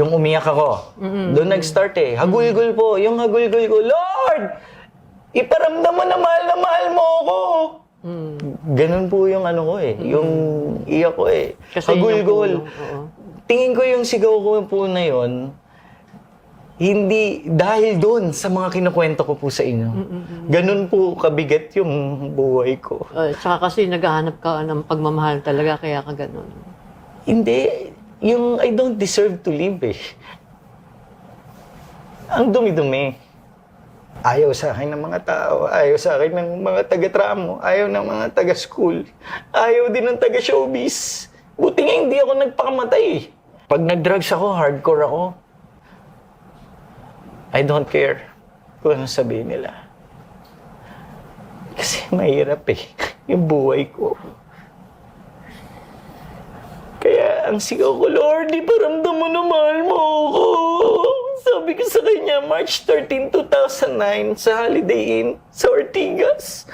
Yung umiyak ako, doon nag-start eh. Hagulgol po, yung hagulgol ko, Lord! Iparamdam mo na mahal mo ako! Ganun po yung ano ko eh, yung iyak ko eh. Kasi Hagulgol. Tingin ko yung sigaw ko po na yun, hindi dahil doon sa mga kinukwento ko po sa inyo. Ganun po kabigat yung buhay ko. Tsaka kasi naghahanap ka ng pagmamahal talaga, kaya ka ganun. Hindi, yung I don't deserve to live eh. Ang dumi-dumi. Ayaw sa akin ng mga tao, ayaw sa akin ng mga taga-tramo, ayaw ng mga taga-school, ayaw din ng taga-showbiz. Buti nga hindi ako nagpakamatay eh. Pag nag-drugs ako, hardcore ako. I don't care kung ano sabihin nila. Kasi mahirap eh, yung buhay ko. Kaya ang sigaw ko, Lord, iparamdam mo na mahal mo ako. Sabi ko sa kanya, March 13, 2009, sa Holiday Inn, sa Ortigas.